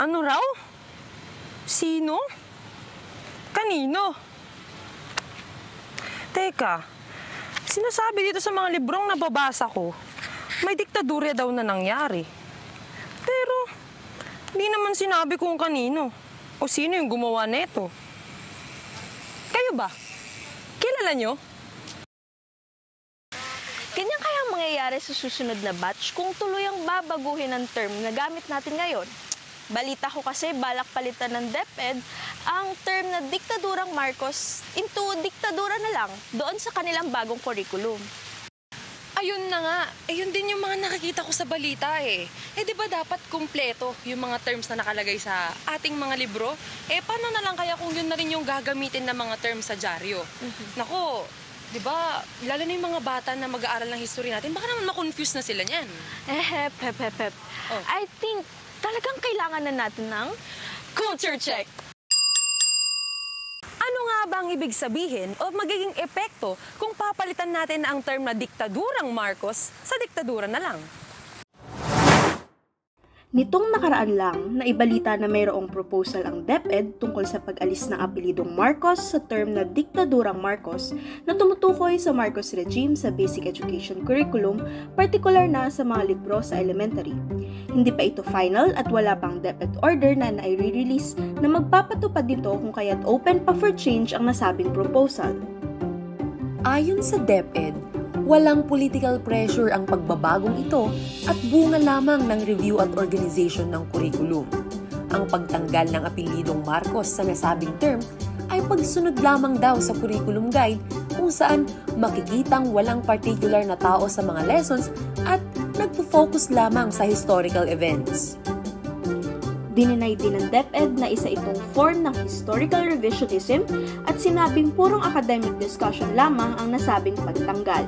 Ano raw? Sino? Kanino? Teka, sinasabi dito sa mga librong nababasa ko, may diktadura daw na nangyari. Pero, di naman sinabi kung kanino o sino yung gumawa neto. Kayo ba? Kilala nyo? Ganyan kaya ang mangyayari sa susunod na batch kung tuloy ang babaguhin ng term na gamit natin ngayon? Balita ko kasi balak palitan ng DepEd ang term na diktadurang Marcos into diktadura na lang doon sa kanilang bagong curriculum. Ayun na nga. Ayun din yung mga nakikita ko sa balita eh. Di ba dapat kumpleto yung mga terms na nakalagay sa ating mga libro? Paano na lang kaya kung yun na rin yung gagamitin ng mga terms sa dyaryo? Nako, di ba, lalo na yung mga bata na mag-aaral ng history natin, baka naman ma-confuse na sila niyan. Pep. Oh. I think talagang kailangan na natin ng culture check. Ano nga ba ang ibig sabihin o magiging epekto kung papalitan natin ang term na diktadurang Marcos sa diktadura na lang? Nitong nakaraan lang, naibalita na mayroong proposal ang DepEd tungkol sa pag-alis ng apelidong Marcos sa term na diktadurang Marcos na tumutukoy sa Marcos regime sa basic education curriculum, partikular na sa mga libro sa elementary. Hindi pa ito final at wala pang DepEd order na nai-release na magpapatupad nito kung kaya't open pa for change ang nasabing proposal. Ayon sa DepEd, walang political pressure ang pagbabagong ito at bunga lamang ng review at organization ng curriculum. Ang pagtanggal ng apelidong Marcos sa nasabing term ay pagsunod lamang daw sa curriculum guide kung saan makikitang walang particular na tao sa mga lessons at nagpo-focus lamang sa historical events. Dininay din ng DepEd na isa itong form ng historical revisionism at sinabing purong academic discussion lamang ang nasabing pagtanggal.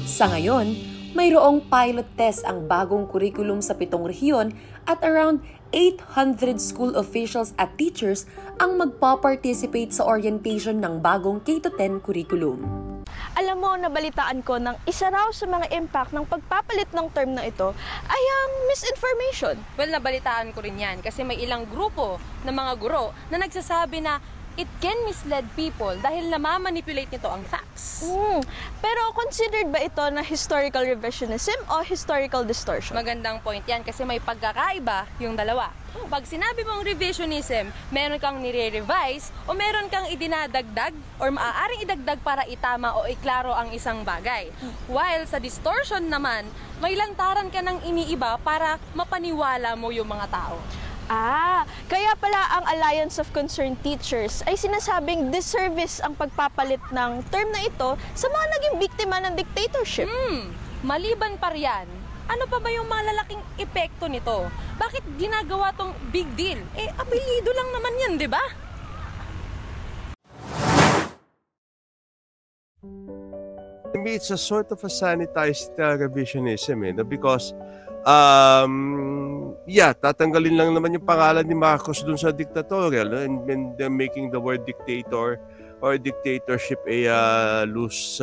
Sa ngayon, mayroong pilot test ang bagong curriculum sa 7 rehiyon at around 800 school officials at teachers ang magpa-participate sa orientation ng bagong K-10 curriculum. Alam mo, nabalitaan ko ng isa raw sa mga impact ng pagpapalit ng term na ito ay ang misinformation. Well, nabalitaan ko rin yan kasi may ilang grupo ng mga guro na nagsasabi na it can mislead people dahil namamanipulate nito ang facts. Pero considered ba ito na historical revisionism o historical distortion? Magandang point yan kasi may pagkakaiba yung dalawa. Pag sinabi mong revisionism, meron kang nire-revise o meron kang idinadagdag or maaaring idagdag para itama o iklaro ang isang bagay. While sa distortion naman, may lantaran ka ng iniiba para mapaniwala mo yung mga tao. Kaya pala ang Alliance of Concerned Teachers ay sinasabing disservice ang pagpapalit ng term na ito sa mga naging biktima ng dictatorship. Maliban pa riyan, ano pa ba yung malalaking epekto nito? Bakit ginagawa tong big deal? Apelido lang naman yan, di ba? To me, it's a sort of a sanitized revisionism, because tatanggalin lang naman yung pangalan ni Marcos dun sa dictatorial, and they're making the word dictator or dictatorship a loose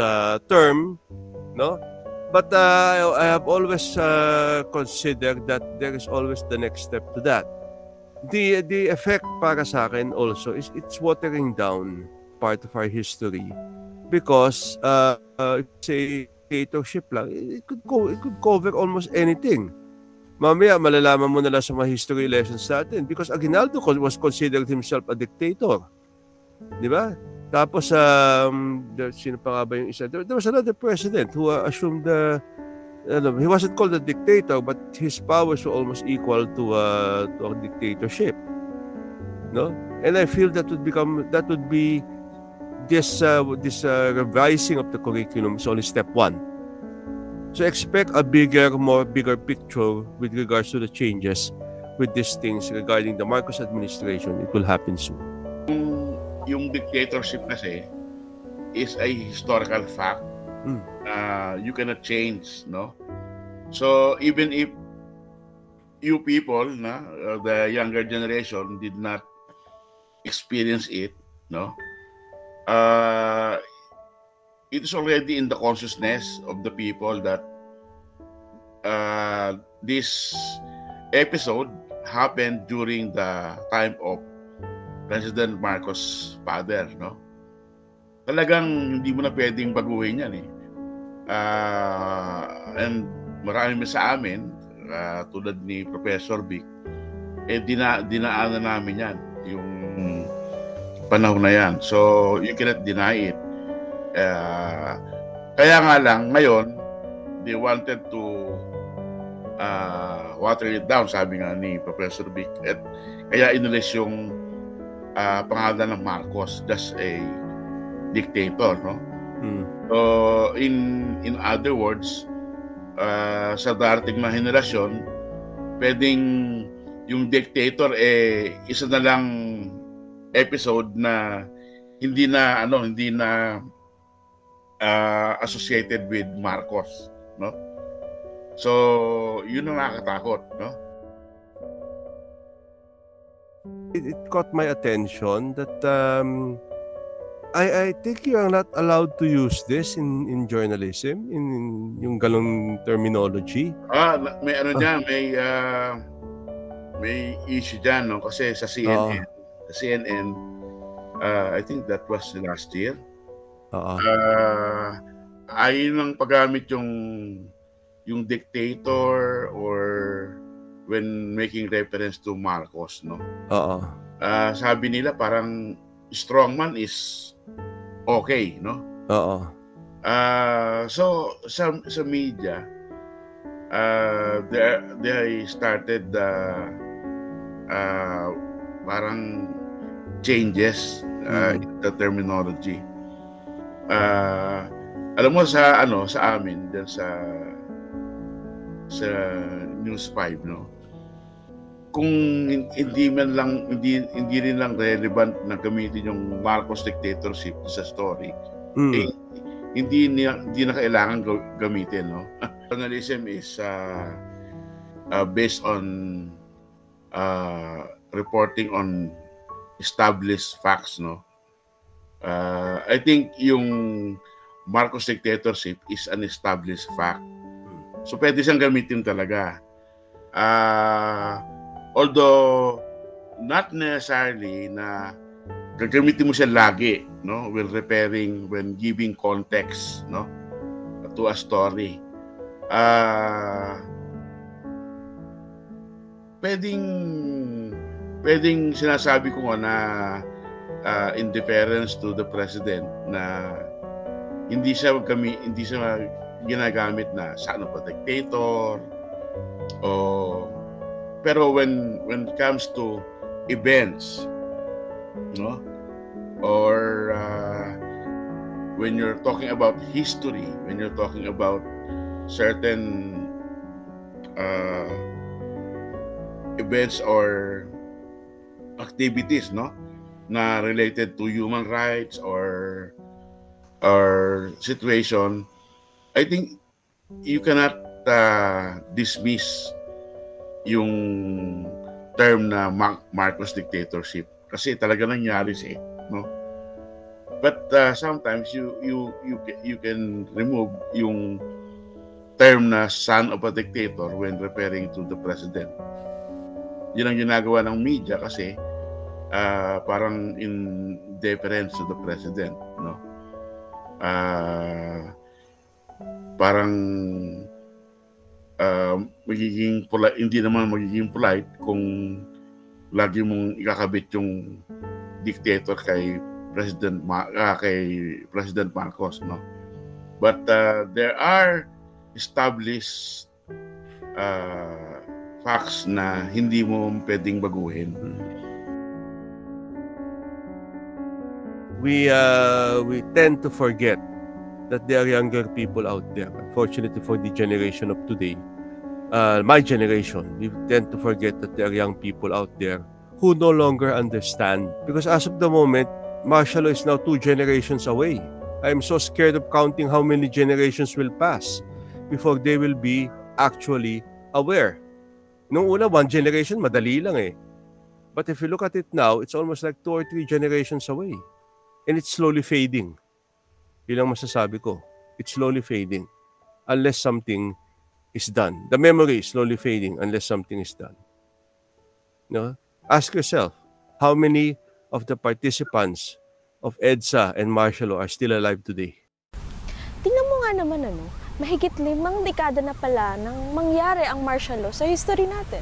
term, no? But I have always considered that there is always the next step to that. The effect para sa akin also is it's watering down part of our history because say dictatorship lang, it could cover almost anything. Mamaya malalaman mo na lang sa mga history lessons natin because Aguinaldo was considered himself a dictator. Di ba? Tapos, sino pa nga ba yung isa? There was another president who assumed he wasn't called a dictator, but his powers were almost equal to a dictatorship. No? And I feel that would be this revising of the curriculum is only step one. So expect a bigger picture with regards to the changes with these things regarding the Marcos administration. It will happen soon. Yung dictatorship kasi is a historical fact. You cannot change, no? So even if you people, the younger generation did not experience it, no? It is already in the consciousness of the people that this episode happened during the time of President Marcos' father, no? Talagang hindi mo na pwedeng baguhin yan eh. And marami sa amin, tulad ni Professor Vic, dinaanan namin yan, yung panahon na yan. So, you cannot deny it. Kaya nga lang, ngayon, they wanted to water it down, sabi nga ni Professor Vic. At kaya inalis yung pangalan ng Marcos, just a dictator, no? So, in other words, sa darating na henerasyon, pwedeng yung dictator isa na lang episode na hindi na associated with Marcos, no? So, yun ang nakakatakot, no? It caught my attention that I think you are not allowed to use this in journalism, in yung galong terminology. May ano diyan, may issue diyan, no? Kasi sa CNN, I think that was last year. Ayun ang paggamit yung dictator or when making reference to Marcos, no? Sabi nila parang strongman is okay, no? So sa media, they started parang changes in the terminology. Alam mo sa amin diyan sa News 5, no? Kung hindi rin lang relevant na gamitin yung Marcos dictatorship sa story, hindi na kailangan gamitin, no? Journalism is based on reporting on established facts, no? I think yung Marcos dictatorship is an established fact. So pwede siyang gamitin talaga. Although not necessarily na gagamitin mo siya lagi, no, when giving context, no, to a story. Pwedeng sinasabi ko na in deference to the president na hindi siya ginagamit na son of a dictator, pero when it comes to events, no, or when you're talking about history, when you're talking about certain events or activities, no, na related to human rights or situation, I think you cannot dismiss yung term na Marcos dictatorship kasi talaga nangyari siya, no? But sometimes you can remove yung term na son of a dictator when referring to the president. Yun ang ginagawa ng media kasi parang in deference to the president, no? Parang magiging polite, hindi naman magiging polite kung lagi mong ikakabit yung dictator kay President Marcos, no? But there are established facts na hindi mo pwedeng baguhin. We tend to forget that there are younger people out there. Unfortunately for the generation of today, my generation, we tend to forget that there are young people out there who no longer understand. Because as of the moment, martial law is now 2 generations away. I'm so scared of counting how many generations will pass before they will be actually aware. Nung una, 1 generation, madali lang eh. But if you look at it now, it's almost like 2 or 3 generations away. And it's slowly fading. Yun ang masasabi ko. It's slowly fading. Unless something is done. The memory is slowly fading unless something is done. No? Ask yourself, how many of the participants of EDSA and martial law are still alive today? Tingnan mo nga naman mahigit 5 dekada na pala nang mangyari ang martial law sa history natin.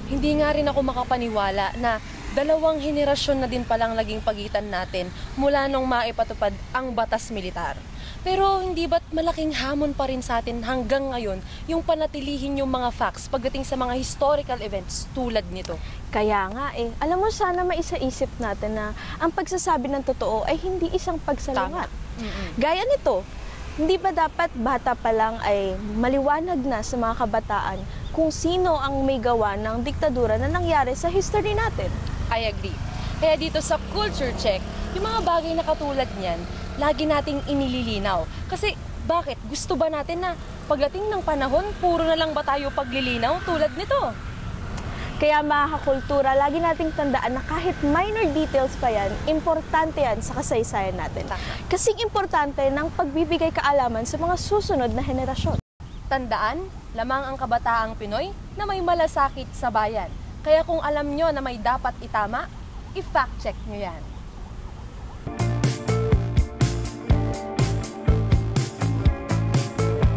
Hindi nga rin ako makapaniwala na 2 henerasyon na din palang naging pagitan natin mula nung maipatupad ang batas militar. Pero hindi ba't malaking hamon pa rin sa atin hanggang ngayon yung panatilihin yung mga facts pagdating sa mga historical events tulad nito? Kaya nga alam mo, sana maisaisip natin na ang pagsasabi ng totoo ay hindi isang pagsalungat. Gaya nito, hindi ba dapat bata pa lang ay maliwanag na sa mga kabataan kung sino ang may gawa ng diktadura na nangyari sa history natin? I agree. Kaya dito sa Culture Check, yung mga bagay na katulad niyan, lagi nating inililinaw. Kasi bakit? Gusto ba natin na pagdating ng panahon, puro na lang ba tayo paglilinaw tulad nito? Kaya mga kakultura, lagi nating tandaan na kahit minor details pa yan, importante yan sa kasaysayan natin. Kasing importante ng pagbibigay kaalaman sa mga susunod na henerasyon. Tandaan, lamang ang kabataang Pinoy na may malasakit sa bayan. Kaya kung alam nyo na may dapat itama, i-fact check nyo yan.